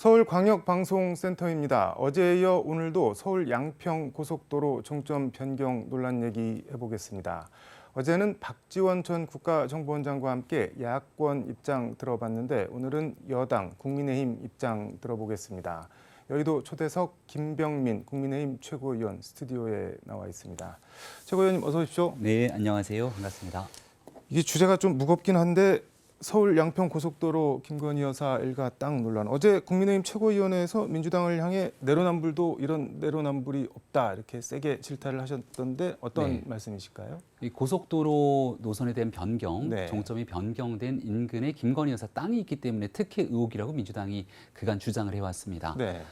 서울광역방송센터입니다. 어제에 이어 오늘도 서울 양평 고속도로 종점 변경 논란 얘기 해보겠습니다. 어제는 박지원 전 국가정보원장과 함께 야권 입장 들어봤는데 오늘은 여당 국민의힘 입장 들어보겠습니다. 여의도 초대석 김병민 국민의힘 최고위원 스튜디오에 나와 있습니다. 최고위원님 어서 오십시오. 네, 안녕하세요. 반갑습니다. 이게 주제가 좀 무겁긴 한데 서울 양평 고속도로 김건희 여사 일가 땅 논란. 어제 국민의힘 최고위원회에서 민주당을 향해 내로남불도 이런 내로남불이 없다 이렇게 세게 질타를 하셨던데 어떤 말씀이실까요? 이 고속도로 노선에 대한 변경, 네. 종점이 변경된 인근에 김건희 여사 땅이 있기 때문에 특혜 의혹이라고 민주당이 그간 주장을 해왔습니다. 네.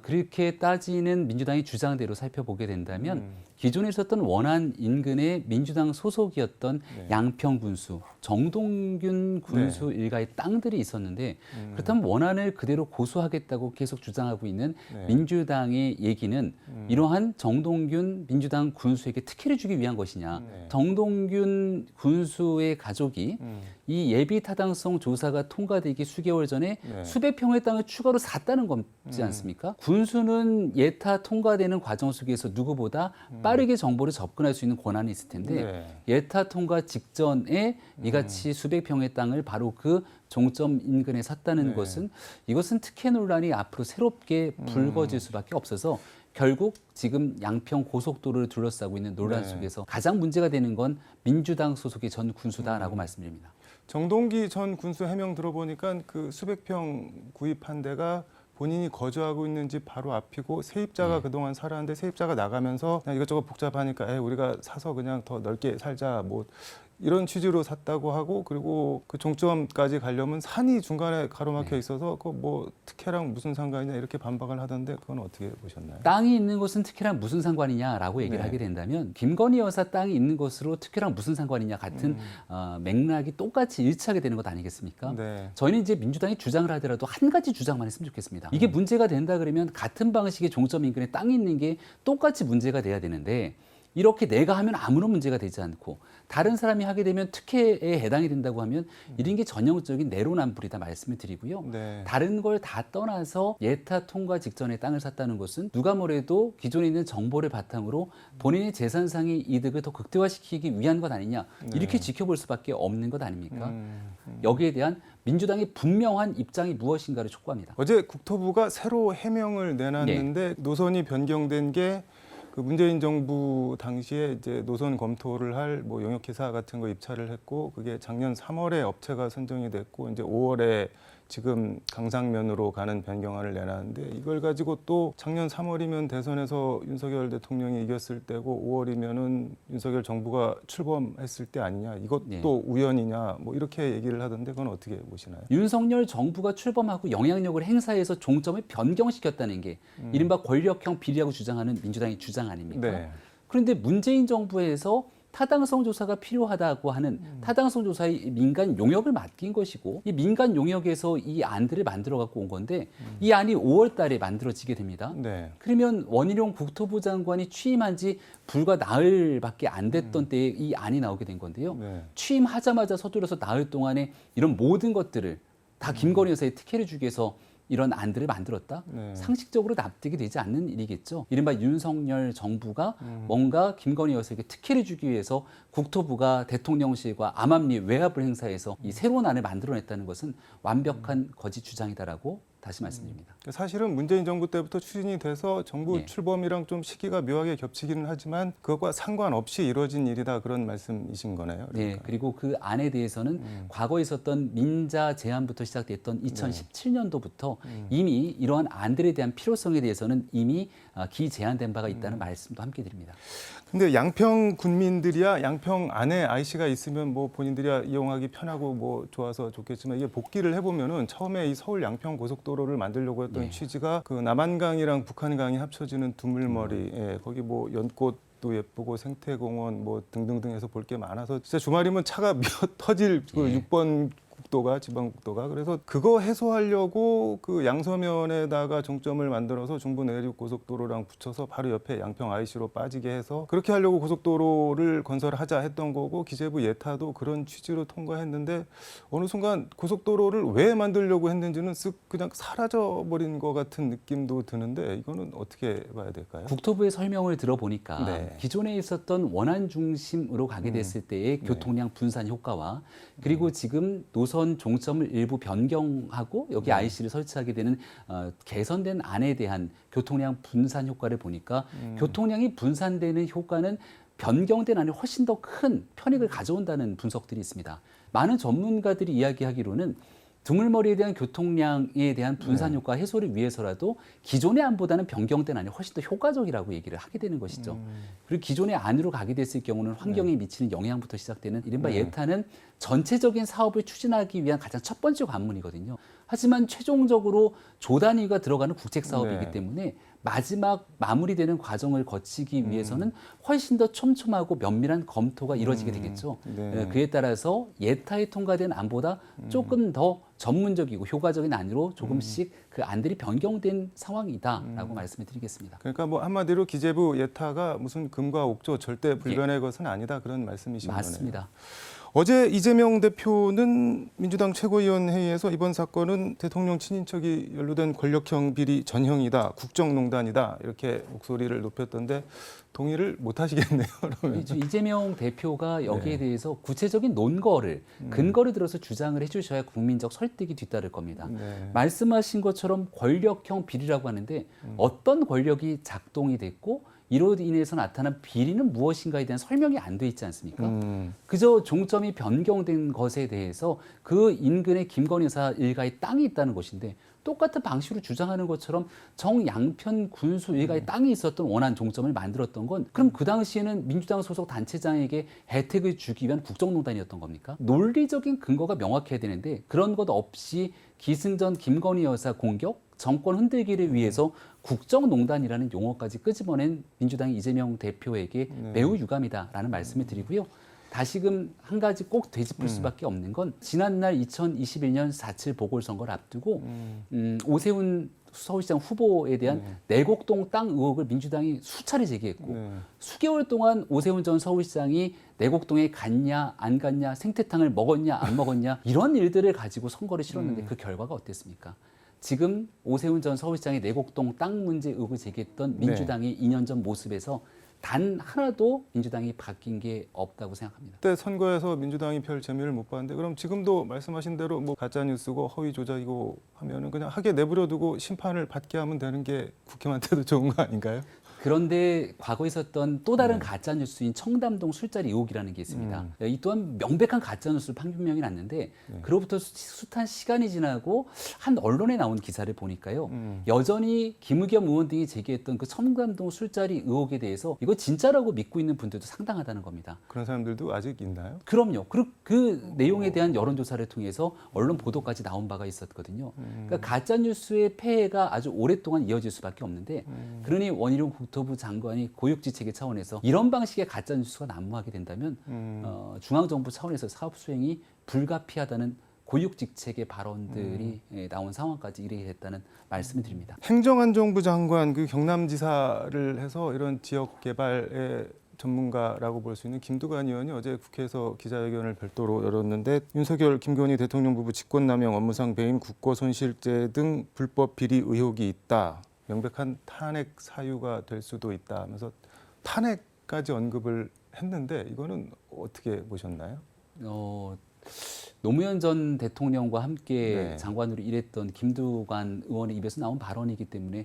그렇게 따지는 민주당의 주장대로 살펴보게 된다면 기존에 있었던 원안 인근의 민주당 소속이었던 양평 군수, 정동균 군수 일가의 땅들이 있었는데 그렇다면 원안을 그대로 고수하겠다고 계속 주장하고 있는 민주당의 얘기는 이러한 정동균 민주당 군수에게 특혜를 주기 위한 것이냐. 정동균 군수의 가족이 이 예비 타당성 조사가 통과되기 수개월 전에 수백 평의 땅을 추가로 샀다는 거지 않습니까? 군수는 예타 통과되는 과정 속에서 누구보다 빠르게 정보를 접근할 수 있는 권한이 있을 텐데 예타 통과 직전에 이같이 수백 평의 땅을 바로 그 종점 인근에 샀다는 것은 이것은 특혜 논란이 앞으로 새롭게 불거질 수밖에 없어서 결국 지금 양평 고속도로를 둘러싸고 있는 논란 속에서 가장 문제가 되는 건 민주당 소속의 전 군수다라고 말씀드립니다. 정동기 전 군수 해명 들어보니까 그 수백 평 구입한 데가 본인이 거주하고 있는 집 바로 앞이고 세입자가 그동안 살았는데 세입자가 나가면서 그냥 이것저것 복잡하니까 우리가 사서 그냥 더 넓게 살자 뭐 이런 취지로 샀다고 하고 그리고 그 종점까지 가려면 산이 중간에 가로막혀 있어서 그 뭐 특혜랑 무슨 상관이냐 이렇게 반박을 하던데 그건 어떻게 보셨나요? 땅이 있는 곳은 특혜랑 무슨 상관이냐라고 얘기를 하게 된다면 김건희 여사 땅이 있는 곳으로 특혜랑 무슨 상관이냐 같은 맥락이 똑같이 일치하게 되는 것 아니겠습니까? 저희는 이제 민주당이 주장을 하더라도 한 가지 주장만 했으면 좋겠습니다. 이게 문제가 된다 그러면 같은 방식의 종점 인근에 땅이 있는 게 똑같이 문제가 돼야 되는데 이렇게 내가 하면 아무런 문제가 되지 않고 다른 사람이 하게 되면 특혜에 해당이 된다고 하면 이런 게 전형적인 내로남불이다 말씀을 드리고요. 다른 걸 다 떠나서 예타 통과 직전에 땅을 샀다는 것은 누가 뭐래도 기존에 있는 정보를 바탕으로 본인의 재산상의 이득을 더 극대화시키기 위한 것 아니냐 이렇게 지켜볼 수밖에 없는 것 아닙니까? 여기에 대한 민주당의 분명한 입장이 무엇인가를 촉구합니다. 어제 국토부가 새로 해명을 내놨는데 노선이 변경된 게 그 문재인 정부 당시에 이제 노선 검토를 할 뭐 용역회사 같은 거 입찰을 했고 그게 작년 3월에 업체가 선정이 됐고 이제 5월에 지금 강상면으로 가는 변경안을 내놨는데 이걸 가지고 또 작년 3월이면 대선에서 윤석열 대통령이 이겼을 때고 5월이면은 윤석열 정부가 출범했을 때 아니냐 이것도 우연이냐 뭐 이렇게 얘기를 하던데 그건 어떻게 보시나요? 윤석열 정부가 출범하고 영향력을 행사해서 종점을 변경시켰다는 게 이른바 권력형 비리라고 주장하는 민주당의 주장 아닙니까? 그런데 문재인 정부에서 타당성 조사가 필요하다고 하는 타당성 조사의 민간 용역을 맡긴 것이고 이 민간 용역에서 이 안들을 만들어 갖고 온 건데 이 안이 5월 달에 만들어지게 됩니다. 그러면 원희룡 국토부 장관이 취임한 지 불과 나흘밖에 안 됐던 때에 이 안이 나오게 된 건데요. 취임하자마자 서둘러서 나흘 동안에 이런 모든 것들을 다 김건희 여사의 특혜를 주기 위해서 이런 안들을 만들었다? 상식적으로 납득이 되지 않는 일이겠죠. 이른바 윤석열 정부가 뭔가 김건희 여사에게 특혜를 주기 위해서 국토부가 대통령실과 암암리 외압을 행사해서 이 새로운 안을 만들어냈다는 것은 완벽한 거짓 주장이다라고 다시 말씀드립니다. 사실은 문재인 정부 때부터 추진이 돼서 정부 출범이랑 좀 시기가 묘하게 겹치기는 하지만 그것과 상관없이 이루어진 일이다 그런 말씀이신 거네요. 그러니까. 그리고 그 안에 대해서는 과거에 있었던 민자 제안부터 시작됐던 2017년도부터 이미 이러한 안들에 대한 필요성에 대해서는 이미 기제안된 바가 있다는 말씀도 함께 드립니다. 근데 양평 군민들이야 양평 안에 IC가 있으면 뭐 본인들이야 이용하기 편하고 뭐 좋아서 좋겠지만 이게 복기를 해보면은 처음에 이 서울 양평 고속도로를 만들려고 했던 취지가 그 남한강이랑 북한강이 합쳐지는 두물머리 거기 뭐 연꽃도 예쁘고 생태공원 뭐 등등등 해서 볼 게 많아서 진짜 주말이면 차가 미어 터질 그 6번 국도가 지방국도가 그래서 그거 해소하려고 그 양서면에다가 종점을 만들어서 중부 내륙 고속도로랑 붙여서 바로 옆에 양평 IC로 빠지게 해서 그렇게 하려고 고속도로를 건설하자 했던 거고 기재부 예타도 그런 취지로 통과했는데 어느 순간 고속도로를 왜 만들려고 했는지는 쓱 그냥 사라져 버린 것 같은 느낌도 드는데 이거는 어떻게 봐야 될까요? 국토부의 설명을 들어보니까 네. 기존에 있었던 원안 중심으로 가게 됐을 때의 교통량 분산 효과와 그리고 지금 노선 종점을 일부 변경하고 여기 IC를 설치하게 되는 개선된 안에 대한 교통량 분산 효과를 보니까 교통량이 분산되는 효과는 변경된 안에 훨씬 더 큰 편익을 가져온다는 분석들이 있습니다. 많은 전문가들이 이야기하기로는 드물머리에 대한 교통량에 대한 분산 효과 해소를 위해서라도 기존의 안보다는 변경된 안이 훨씬 더 효과적이라고 얘기를 하게 되는 것이죠. 그리고 기존의 안으로 가게 됐을 경우는 환경에 미치는 영향부터 시작되는 이른바 예타는 전체적인 사업을 추진하기 위한 가장 첫 번째 관문이거든요. 하지만 최종적으로 조 단위가 들어가는 국책 사업이기 때문에 마지막 마무리되는 과정을 거치기 위해서는 훨씬 더 촘촘하고 면밀한 검토가 이루어지게 되겠죠. 그에 따라서 예타에 통과된 안보다 조금 더 전문적이고 효과적인 안으로 조금씩 그 안들이 변경된 상황이다라고 말씀을 드리겠습니다. 그러니까 뭐 한마디로 기재부 예타가 무슨 금과 옥조 절대 불변의 것은 아니다 그런 말씀이신 거네요. 맞습니다. 어제 이재명 대표는 민주당 최고위원회의에서 이번 사건은 대통령 친인척이 연루된 권력형 비리 전형이다, 국정농단이다 이렇게 목소리를 높였던데 동의를 못 하시겠네요. 그러면. 이재명 대표가 여기에 대해서 구체적인 논거를 근거를 들어서 주장을 해주셔야 국민적 설득이 뒤따를 겁니다. 말씀하신 것처럼 권력형 비리라고 하는데 어떤 권력이 작동이 됐고 이로 인해서 나타난 비리는 무엇인가에 대한 설명이 안 돼 있지 않습니까? 그저 종점이 변경된 것에 대해서 그 인근에 김건희 여사 일가의 땅이 있다는 것인데 똑같은 방식으로 주장하는 것처럼 정양편 군수 일가의 땅이 있었던 원안 종점을 만들었던 건 그럼 그 당시에는 민주당 소속 단체장에게 혜택을 주기 위한 국정농단이었던 겁니까? 논리적인 근거가 명확해야 되는데 그런 것 없이 기승전 김건희 여사 공격, 정권 흔들기를 위해서 국정농단이라는 용어까지 끄집어낸 민주당 이재명 대표에게 매우 유감이다라는 말씀을 드리고요. 다시금 한 가지 꼭 되짚을 수밖에 없는 건 지난날 2021년 4.7 보궐선거를 앞두고 오세훈 서울시장 후보에 대한 내곡동 땅 의혹을 민주당이 수차례 제기했고 수개월 동안 오세훈 전 서울시장이 내곡동에 갔냐 안 갔냐 생태탕을 먹었냐 안 먹었냐 이런 일들을 가지고 선거를 치렀는데 그 결과가 어땠습니까? 지금 오세훈 전 서울시장의 내곡동 땅 문제 의혹을 제기했던 민주당의 2년 전 모습에서 단 하나도 민주당이 바뀐 게 없다고 생각합니다. 그때 선거에서 민주당이 별 재미를 못 봤는데 그럼 지금도 말씀하신 대로 뭐 가짜 뉴스고 허위 조작이고 하면은 그냥 하게 내버려 두고 심판을 받게 하면 되는 게 국힘한테도 좋은 거 아닌가요? 그런데 과거에 있었던 또 다른 가짜 뉴스인 청담동 술자리 의혹이라는 게 있습니다. 이 또한 명백한 가짜 뉴스로 판명이 났는데 그로부터 숱한 시간이 지나고 한 언론에 나온 기사를 보니까요. 여전히 김의겸 의원 등이 제기했던 그 청담동 술자리 의혹에 대해서 이거 진짜라고 믿고 있는 분들도 상당하다는 겁니다. 그런 사람들도 아직 있나요? 그럼요. 그리고 그 내용에 대한 여론조사를 통해서 언론 보도까지 나온 바가 있었거든요. 그러니까 가짜 뉴스의 폐해가 아주 오랫동안 이어질 수밖에 없는데 그러니 원희룡 국토부 장관이 고육지책의 차원에서 이런 방식의 가짜 뉴스가 난무하게 된다면 중앙정부 차원에서 사업 수행이 불가피하다는 고육직책의 발언들이 나온 상황까지 이르게 됐다는 말씀을 드립니다. 행정안전부 장관 그 경남지사를 해서 이런 지역 개발의 전문가라고 볼 수 있는 김두관 의원이 어제 국회에서 기자회견을 별도로 열었는데 윤석열, 김건희 대통령 부부 직권남용, 업무상 배임, 국고손실죄 등 불법 비리 의혹이 있다. 명백한 탄핵 사유가 될 수도 있다 하면서 탄핵까지 언급을 했는데 이거는 어떻게 보셨나요? 노무현 전 대통령과 함께 장관으로 일했던 김두관 의원의 입에서 나온 발언이기 때문에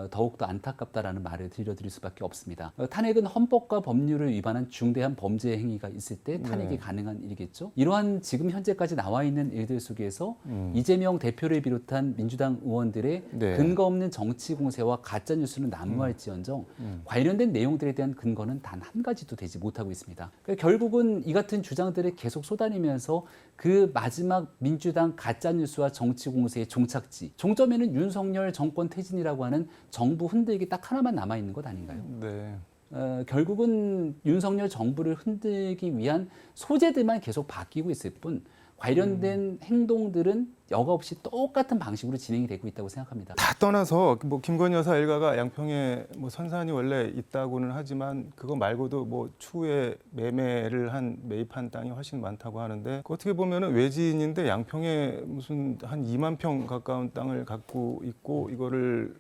더욱더 안타깝다라는 말을 들려드릴 수밖에 없습니다. 탄핵은 헌법과 법률을 위반한 중대한 범죄 행위가 있을 때 탄핵이 가능한 일이겠죠. 이러한 지금 현재까지 나와 있는 일들 속에서 이재명 대표를 비롯한 민주당 의원들의 근거 없는 정치 공세와 가짜 뉴스는 난무할지언정 관련된 내용들에 대한 근거는 단 한 가지도 되지 못하고 있습니다. 그러니까 결국은 이 같은 주장들을 계속 쏟아내면서 그 마지막 민주당 가짜뉴스와 정치 공세의 종착지, 종점에는 윤석열 정권 퇴진이라고 하는 정부 흔들기 딱 하나만 남아있는 것 아닌가요? 네. 결국은 윤석열 정부를 흔들기 위한 소재들만 계속 바뀌고 있을 뿐 관련된 행동들은 여과 없이 똑같은 방식으로 진행이 되고 있다고 생각합니다. 다 떠나서 뭐 김건희 여사 일가가 양평에 뭐 선산이 원래 있다고는 하지만 그거 말고도 뭐 추후에 매입한 땅이 훨씬 많다고 하는데 어떻게 보면은 외지인인데 양평에 무슨 한 2만 평 가까운 땅을 갖고 있고 이거를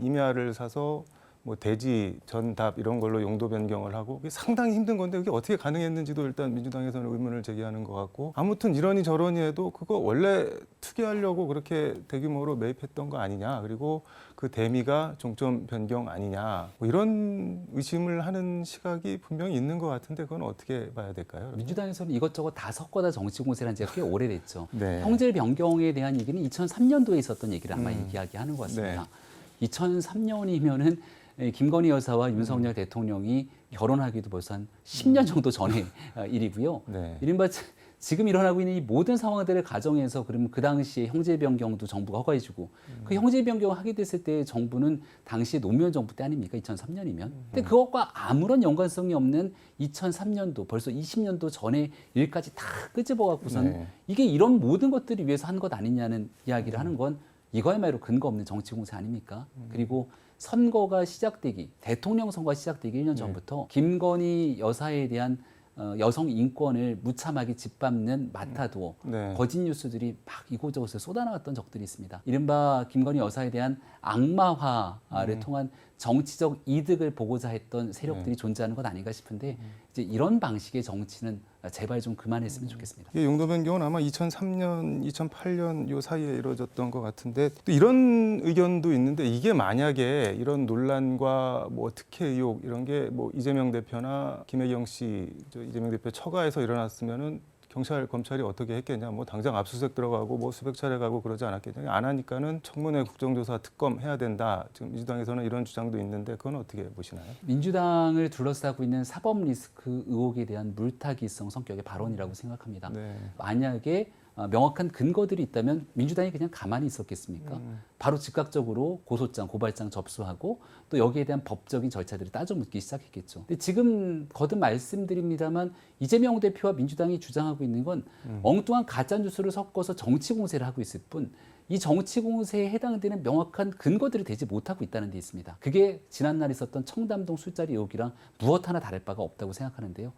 임야를 사서 뭐 대지, 전답 이런 걸로 용도 변경을 하고 그게 상당히 힘든 건데 그게 어떻게 가능했는지도 일단 민주당에서는 의문을 제기하는 것 같고 아무튼 이러니 저러니 해도 그거 원래 투기하려고 그렇게 대규모로 매입했던 거 아니냐 그리고 그 대미가 종점 변경 아니냐 뭐 이런 의심을 하는 시각이 분명히 있는 것 같은데 그건 어떻게 봐야 될까요? 그러면? 민주당에서는 이것저것 다 섞어다 정치 공세를 한 지가 꽤 오래됐죠. 네. 형질 변경에 대한 얘기는 2003년도에 있었던 얘기를 아마 이야기하는 것 같습니다. 네. 2003년이면은 김건희 여사와 윤석열 대통령이 결혼하기도 벌써 한 10년 정도 전의 일이고요. 네. 이른바 지금 일어나고 있는 이 모든 상황들을 가정해서 그러면 그 당시에 형제 변경도 정부가 허가해주고 그 형제 변경을 하게 됐을 때 정부는 당시 노무현 정부 때 아닙니까? 2003년이면. 근데 그것과 아무런 연관성이 없는 2003년도 벌써 20년도 전의 일까지 다 끄집어 갖고선 네. 이게 이런 모든 것들을 위해서 한 것 아니냐는 이야기를 하는 건 이거야말로 근거 없는 정치 공세 아닙니까? 그리고 선거가 시작되기, 대통령 선거가 시작되기 1년 전부터 김건희 여사에 대한 여성 인권을 무참하게 짓밟는 마타도어, 네. 거짓 뉴스들이 막 이곳저곳에 쏟아나왔던 적들이 있습니다. 이른바 김건희 여사에 대한 악마화를 통한 정치적 이득을 보고자 했던 세력들이 존재하는 것 아닌가 싶은데 이제 이런 방식의 정치는 제발 좀 그만했으면 좋겠습니다. 이 용도 변경은 아마 2003년, 2008년 요 사이에 이루어졌던 것 같은데 또 이런 의견도 있는데 이게 만약에 이런 논란과 뭐 특혜 의혹 이런 게 뭐 이재명 대표나 김혜경 씨, 이재명 대표 처가에서 일어났으면은 경찰, 검찰이 어떻게 했겠냐, 뭐 당장 압수수색 들어가고 뭐 수백 차례 가고 그러지 않았겠냐. 안 하니까는 청문회 국정조사 특검 해야 된다. 지금 민주당에서는 이런 주장도 있는데 그건 어떻게 보시나요? 민주당을 둘러싸고 있는 사법 리스크 의혹에 대한 물타기성 성격의 발언이라고 생각합니다. 네. 만약에 명확한 근거들이 있다면 민주당이 그냥 가만히 있었겠습니까? 바로 즉각적으로 고소장, 고발장 접수하고 또 여기에 대한 법적인 절차들을 따져 묻기 시작했겠죠. 근데 지금 거듭 말씀드립니다만 이재명 대표와 민주당이 주장하고 있는 건 엉뚱한 가짜 뉴스를 섞어서 정치 공세를 하고 있을 뿐 이 정치 공세에 해당되는 명확한 근거들이 되지 못하고 있다는 데 있습니다. 그게 지난날 있었던 청담동 술자리 의혹이랑 무엇 하나 다를 바가 없다고 생각하는데요.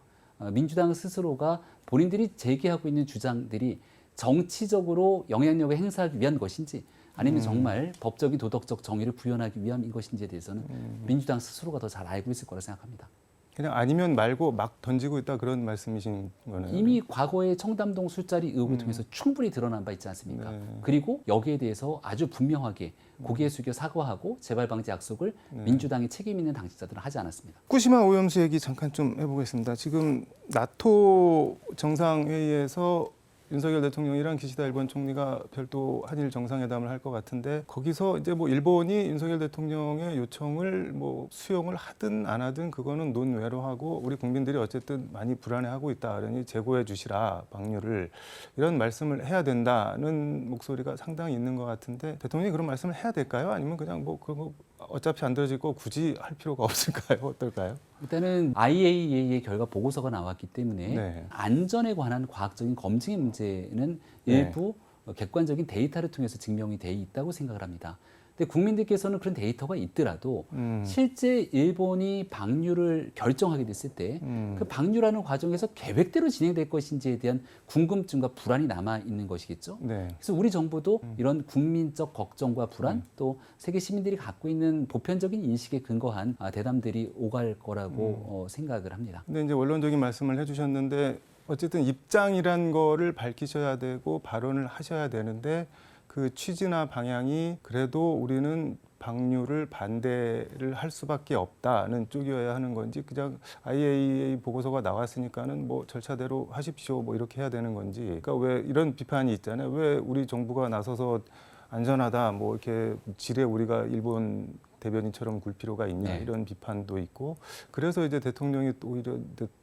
민주당 스스로가 본인들이 제기하고 있는 주장들이 정치적으로 영향력을 행사하기 위한 것인지 아니면 정말 법적인 도덕적 정의를 구현하기 위함인 것인지에 대해서는 민주당 스스로가 더 잘 알고 있을 거라 생각합니다. 그냥 아니면 말고 막 던지고 있다 그런 말씀이신 거네요. 이미 과거의 청담동 술자리 의혹을 통해서 충분히 드러난 바 있지 않습니까? 네. 그리고 여기에 대해서 아주 분명하게 고개 숙여 사과하고 재발 방지 약속을 민주당의 책임 있는 당직자들은 하지 않았습니다. 후쿠시마 오염수 얘기 잠깐 좀 해보겠습니다. 지금 나토 정상회의에서 윤석열 대통령이랑 기시다 일본 총리가 별도 한일 정상회담을 할 것 같은데 거기서 이제 뭐 일본이 윤석열 대통령의 요청을 뭐 수용을 하든 안 하든 그거는 논외로 하고 우리 국민들이 어쨌든 많이 불안해하고 있다. 그러니 재고해 주시라 방류를 이런 말씀을 해야 된다는 목소리가 상당히 있는 것 같은데 대통령이 그런 말씀을 해야 될까요? 아니면 그냥 뭐 그거 어차피 안 들어질 거 굳이 할 필요가 없을까요? 어떨까요? 일단은 IAEA의 결과 보고서가 나왔기 때문에 네. 안전에 관한 과학적인 검증의 문제는 일부 객관적인 데이터를 통해서 증명이 돼 있다고 생각을 합니다. 근데 국민들께서는 그런 데이터가 있더라도 실제 일본이 방류를 결정하게 됐을 때 그 방류라는 과정에서 계획대로 진행될 것인지에 대한 궁금증과 불안이 남아 있는 것이겠죠. 네. 그래서 우리 정부도 이런 국민적 걱정과 불안 또 세계 시민들이 갖고 있는 보편적인 인식에 근거한 대담들이 오갈 거라고 생각을 합니다. 근데 이제 원론적인 말씀을 해주셨는데 어쨌든 입장이란 거를 밝히셔야 되고 발언을 하셔야 되는데 그 취지나 방향이 그래도 우리는 방류를 반대를 할 수밖에 없다는 쪽이어야 하는 건지 그냥 IAEA 보고서가 나왔으니까는 뭐 절차대로 하십시오 뭐 이렇게 해야 되는 건지 그러니까 왜 이런 비판이 있잖아요. 왜 우리 정부가 나서서 안전하다 뭐 이렇게 지레 우리가 일본 대변인처럼 굴 필요가 있냐 이런 비판도 있고 그래서 이제 대통령이 오히려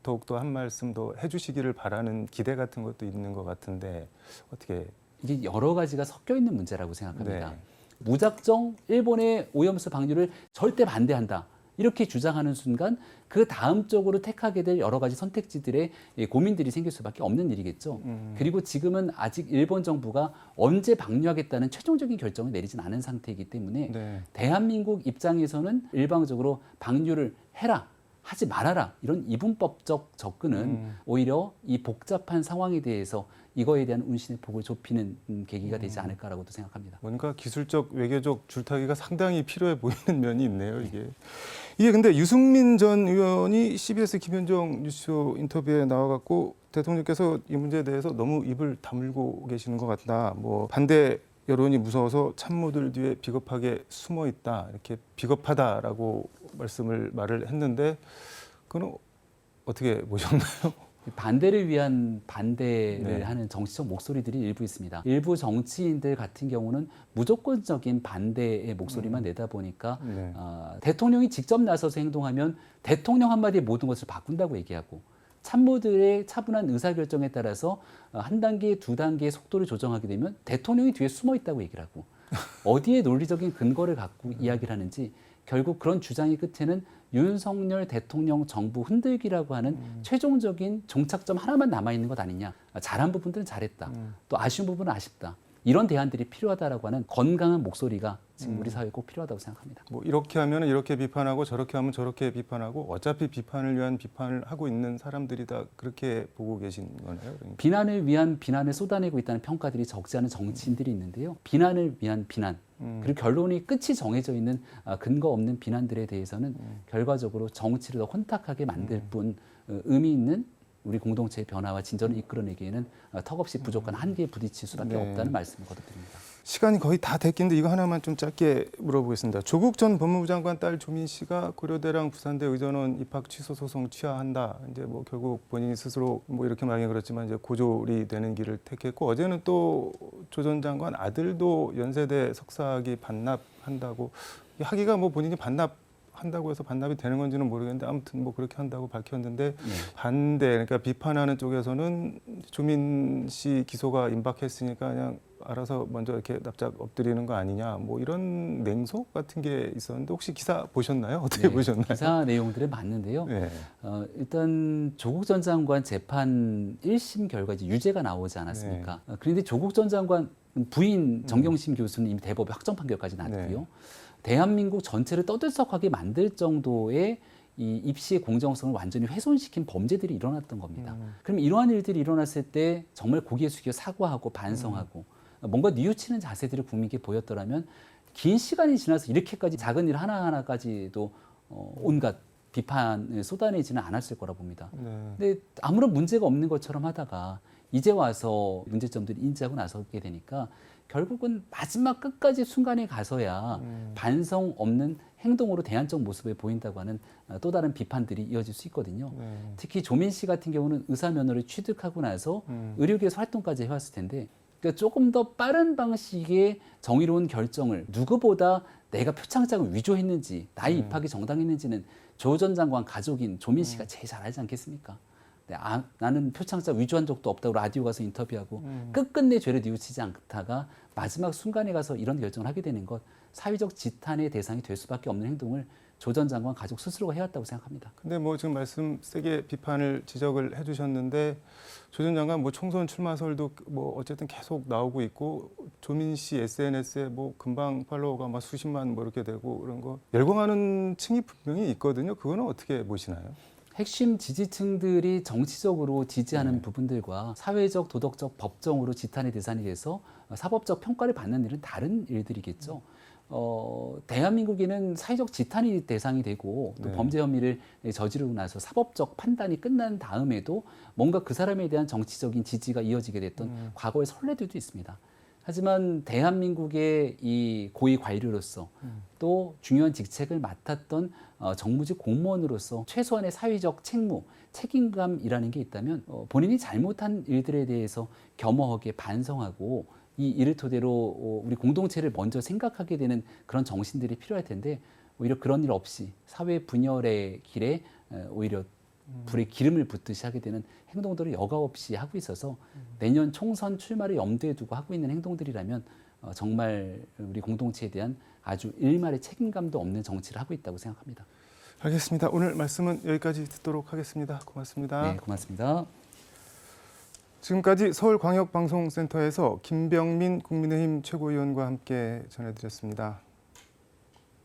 더욱더 한 말씀 더 해주시기를 바라는 기대 같은 것도 있는 것 같은데 어떻게 이게 여러 가지가 섞여 있는 문제라고 생각합니다. 네. 무작정 일본의 오염수 방류를 절대 반대한다. 이렇게 주장하는 순간 그 다음 쪽으로 택하게 될 여러 가지 선택지들의 고민들이 생길 수밖에 없는 일이겠죠. 그리고 지금은 아직 일본 정부가 언제 방류하겠다는 최종적인 결정을 내리진 않은 상태이기 때문에 네. 대한민국 입장에서는 일방적으로 방류를 해라, 하지 말아라 이런 이분법적 접근은 오히려 이 복잡한 상황에 대해서 이거에 대한 운신의 폭을 좁히는 계기가 되지 않을까라고도 생각합니다. 뭔가 기술적 외교적 줄타기가 상당히 필요해 보이는 면이 있네요. 이게 근데 유승민 전 의원이 CBS 김현정 뉴스쇼 인터뷰에 나와갖고 대통령께서 이 문제에 대해서 너무 입을 다물고 계시는 것 같다. 뭐 반대 여론이 무서워서 참모들 뒤에 비겁하게 숨어 있다. 이렇게 비겁하다라고 말을 했는데 그건 어떻게 보셨나요? 반대를 위한 반대를 네. 하는 정치적 목소리들이 일부 있습니다. 일부 정치인들 같은 경우는 무조건적인 반대의 목소리만 내다 보니까 네. 대통령이 직접 나서서 행동하면 대통령 한마디에 모든 것을 바꾼다고 얘기하고 참모들의 차분한 의사결정에 따라서 한 단계, 두 단계의 속도를 조정하게 되면 대통령이 뒤에 숨어 있다고 얘기를 하고 어디에 논리적인 근거를 갖고 이야기를 하는지 결국 그런 주장의 끝에는 윤석열 대통령 정부 흔들기라고 하는 최종적인 종착점 하나만 남아있는 것 아니냐. 잘한 부분들은 잘했다. 또 아쉬운 부분은 아쉽다. 이런 대안들이 필요하다라고 하는 건강한 목소리가 지금 우리 사회에 꼭 필요하다고 생각합니다. 뭐 이렇게 하면 이렇게 비판하고 저렇게 하면 저렇게 비판하고 어차피 비판을 위한 비판을 하고 있는 사람들이 다 그렇게 보고 계신 거나요? 그러니까. 비난을 위한 비난을 쏟아내고 있다는 평가들이 적지 않은 정치인들이 있는데요. 비난을 위한 비난, 그리고 결론이 끝이 정해져 있는 근거 없는 비난들에 대해서는 결과적으로 정치를 더 혼탁하게 만들 뿐 의미 있는 우리 공동체의 변화와 진전을 이끌어내기에는 턱없이 부족한 한계에 부딪힐 수밖에 네. 없다는 말씀을 거듭드립니다. 시간이 거의 다 됐긴데 이거 하나만 좀 짧게 물어보겠습니다. 조국 전 법무부 장관 딸 조민 씨가 고려대랑 부산대 의전원 입학 취소 소송 취하한다. 이제 뭐 결국 본인이 스스로 뭐 이렇게 말하긴 그렇지만 이제 고졸이 되는 길을 택했고 어제는 또 조 전 장관 아들도 연세대 석사학위 반납한다고 학위가 뭐 본인이 한다고 해서 반납이 되는 건지는 모르겠는데 아무튼 뭐 그렇게 한다고 밝혔는데 반대 그러니까 비판하는 쪽에서는 조민 씨 기소가 임박했으니까 그냥 알아서 먼저 이렇게 납작 엎드리는 거 아니냐 뭐 이런 냉소 같은 게 있었는데 혹시 기사 보셨나요? 어떻게 보셨나요? 기사 내용들은 맞는데요. 네. 일단 조국 전 장관 재판 1심 결과 이제 유죄가 나오지 않았습니까? 그런데 조국 전 장관 부인 정경심 교수는 이미 대법에 확정 판결까지 났고요. 네. 대한민국 전체를 떠들썩하게 만들 정도의 이 입시의 공정성을 완전히 훼손시킨 범죄들이 일어났던 겁니다. 그럼 이러한 일들이 일어났을 때 정말 고개 숙여 사과하고 반성하고 뭔가 뉘우치는 자세들을 국민께 보였더라면 긴 시간이 지나서 이렇게까지 작은 일 하나하나까지도 온갖 비판을 쏟아내지는 않았을 거라 봅니다. 근데 아무런 문제가 없는 것처럼 하다가 이제 와서 문제점들을 인지하고 나서게 되니까 결국은 마지막 끝까지 순간에 가서야 반성 없는 행동으로 대안적 모습을 보인다고 하는 또 다른 비판들이 이어질 수 있거든요. 특히 조민 씨 같은 경우는 의사 면허를 취득하고 나서 의료계에서 활동까지 해왔을 텐데 그러니까 조금 더 빠른 방식의 정의로운 결정을 누구보다 내가 표창장을 위조했는지 나의 입학이 정당했는지는 조 전 장관 가족인 조민 씨가 제일 잘 알지 않겠습니까? 네, 나는 표창장 위조한 적도 없다고 라디오 가서 인터뷰하고 끝끝내 죄를 뉘우치지 않다가 마지막 순간에 가서 이런 결정을 하게 되는 것 사회적 지탄의 대상이 될 수밖에 없는 행동을 조 전 장관 가족 스스로가 해왔다고 생각합니다. 근데 뭐 지금 말씀 세게 비판을 지적을 해주셨는데 조 전 장관 뭐 총선 출마설도 뭐 어쨌든 계속 나오고 있고 조민 씨 SNS에 뭐 금방 팔로워가 막 수십만 뭐 이렇게 되고 그런 거 열광하는 층이 분명히 있거든요. 그거는 어떻게 보시나요? 핵심 지지층들이 정치적으로 지지하는 부분들과 사회적, 도덕적, 법정으로 지탄의 대상이 돼서 사법적 평가를 받는 일은 다른 일들이겠죠. 대한민국에는 사회적 지탄이 대상이 되고 또 범죄 혐의를 저지르고 나서 사법적 판단이 끝난 다음에도 뭔가 그 사람에 대한 정치적인 지지가 이어지게 됐던 과거의 선례들도 있습니다. 하지만 대한민국의 이 고위 관료로서 또 중요한 직책을 맡았던 정무직 공무원으로서 최소한의 사회적 책무, 책임감이라는 게 있다면 본인이 잘못한 일들에 대해서 겸허하게 반성하고 이 일을 토대로 우리 공동체를 먼저 생각하게 되는 그런 정신들이 필요할 텐데 오히려 그런 일 없이 사회 분열의 길에 오히려 불에 기름을 붓듯이 하게 되는 행동들을 여과 없이 하고 있어서 내년 총선 출마를 염두에 두고 하고 있는 행동들이라면 정말 우리 공동체에 대한 아주 일말의 책임감도 없는 정치를 하고 있다고 생각합니다. 알겠습니다. 오늘 말씀은 여기까지 듣도록 하겠습니다. 고맙습니다. 네, 고맙습니다. 지금까지 서울광역방송센터에서 김병민 국민의힘 최고위원과 함께 전해드렸습니다.